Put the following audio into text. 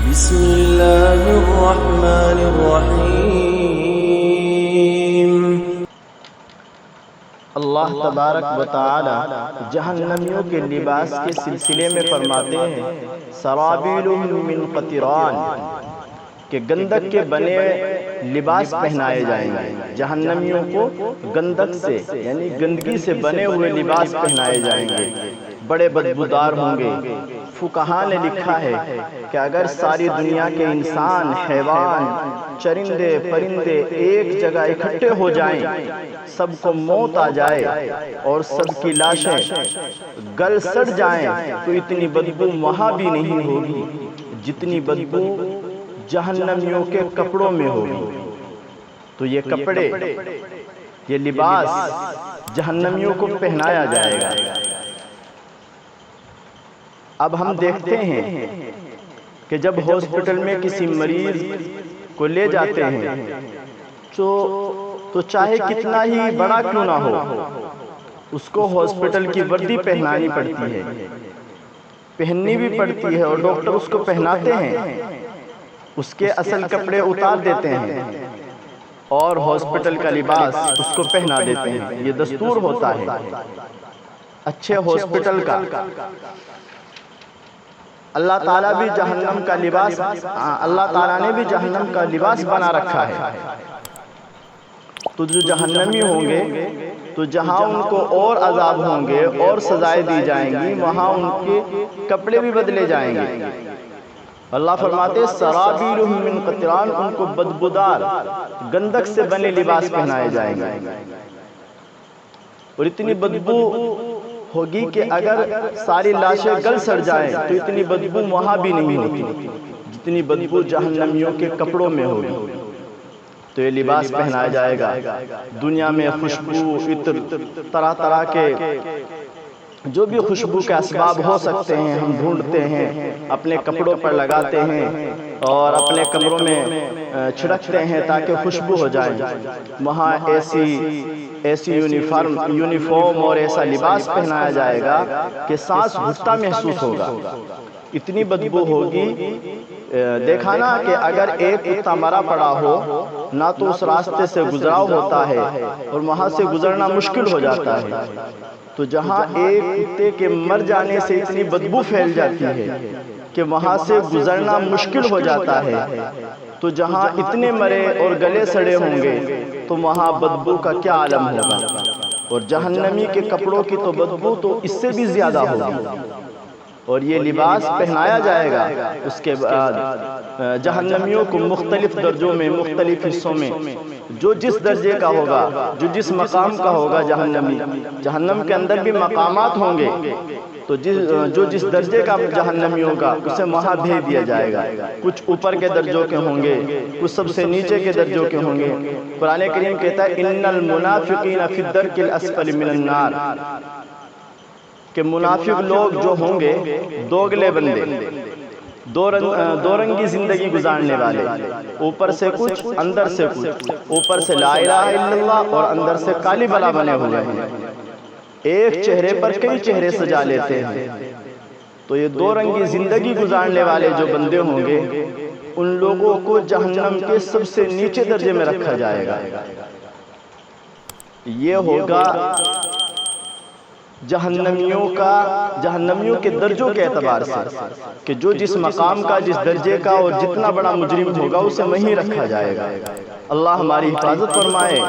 بسم اللہ الرحمن الرحیم۔ اللہ تبارک و تعالی جہنمیوں کے لباس کے سلسلے میں فرماتے ہیں سرابیلہم من قطران، کہ گندک کے بنے لباس پہنائے جائیں گے۔ جہنمیوں کو گندک سے یعنی گندگی سے بنے ہوئے لباس پہنائے جائیں گے، بڑے بدبودار ہوں گے۔ فقہاء نے لکھا ہے کہ اگر ساری دنیا کے انسان، حیوان، چرندے، پرندے ایک جگہ اکٹھے ہو جائیں، سب کو موت آ جائے اور سب کی لاشیں گل سڑ جائیں، تو اتنی بدبو وہاں بھی نہیں ہوگی جتنی بدبو جہنمیوں کے کپڑوں میں ہوگی۔ تو یہ کپڑے، یہ لباس جہنمیوں کو پہنایا جائے گا۔ اب ہم دیکھتے ہیں کہ جب ہاسپٹل میں کسی مریض کو لے جاتے ہیں تو چاہے کتنا ہی بڑا کیوں نہ ہو، اس کو ہاسپٹل کی وردی پہنانی پڑتی ہے، پہننی بھی پڑتی ہے، اور ڈاکٹر اس کو پہناتے ہیں، اس کے اصل کپڑے اتار دیتے ہیں اور ہاسپٹل کا لباس اس کو پہنا دیتے ہیں۔ یہ دستور ہوتا ہے اچھے ہاسپٹل کا۔ اللہ تعالیٰ بھی جہنم کا لباس، اللہ تعالیٰ نے بھی جہنم کا لباس بنا رکھا ہے۔ تو جو جہنمی ہوں گے تو جہاں ان کو اور عذاب ہوں گے اور سزائیں دی جائیں گی، وہاں ان کے کپڑے بھی بدلے جائیں گے۔ اللہ فرماتے سرابیلہم من قطران، ان کو بدبودار گندک سے بنے لباس پہنائے جائیں گے، اور اتنی بدبو ہوگی کہ اگر ساری لاشیں گل سڑ جائیں تو اتنی بدبو وہاں بھی نہیں ہوتی جتنی بدبو جہنمیوں کے کپڑوں میں ہوگی۔ تو یہ لباس پہنایا جائے گا۔ دنیا میں خوشبو، عطر، طرح طرح کے جو بھی خوشبو کے اسباب ہو سکتے ہیں ہم ڈھونڈتے ہیں، اپنے کپڑوں پر لگاتے ہیں اور اپنے کمروں میں چھڑکتے ہیں تاکہ خوشبو ہو جائے۔ وہاں ایسی یونیفارم اور ایسا لباس پہنایا جائے گا کہ سانس گھٹتا محسوس ہوگا، اتنی بدبو ہوگی۔ دیکھا نا کہ اگر ایک کتا مرا پڑا ہو، نہ تو اس راستے سے گزراؤ ہوتا ہے اور وہاں سے گزرنا مشکل ہو جاتا ہے، تو جہاں ایک کتے کے مر جانے سے اتنی بدبو پھیل جاتی ہے کہ وہاں سے گزرنا مشکل ہو جاتا ہے، تو جہاں اتنے مرے اور گلے سڑے ہوں گے تو وہاں بدبو کا کیا عالم ہوگا۔ اور جہنمی کے کپڑوں کی تو بدبو تو اس سے بھی زیادہ ہوگی۔ اور یہ لباس پہنایا جائے گا۔ اس کے بعد جہنمیوں کو مختلف درجوں میں، مختلف حصوں میں، جو جس درجے کا ہوگا، جو جس مقام کا ہوگا جہنمی، جہنم کے اندر بھی مقامات ہوں گے، تو جو جس درجے کا جہنمی ہوگا اسے وہاں بھیج دیا جائے گا۔ کچھ اوپر کے درجوں کے ہوں گے، کچھ سب سے نیچے کے درجوں کے ہوں گے۔ قرآن کریم کہتا ہے ان المنافقین فی الدرک الاسفل من النار، کہ منافق لوگ جو ہوں گے، دوگلے بندے، دو رنگی زندگی گزارنے والے، اوپر سے کچھ اندر سے کچھ، اوپر سے لا الہ الا اللہ اور اندر سے کالی بلا بنے ہوئے ہیں، ایک چہرے پر کئی چہرے سجا لیتے ہیں۔ تو یہ دو رنگی زندگی گزارنے والے جو بندے ہوں گے، ان لوگوں کو جہنم کے سب سے نیچے درجے میں رکھا جائے گا۔ یہ ہوگا جہنمیوں کے درجوں کے اعتبار سے، کہ جو جس مقام کا، جس درجے کا اور جتنا بڑا مجرم ہوگا اسے وہیں رکھا جائے گا۔ اللہ ہماری حفاظت فرمائے۔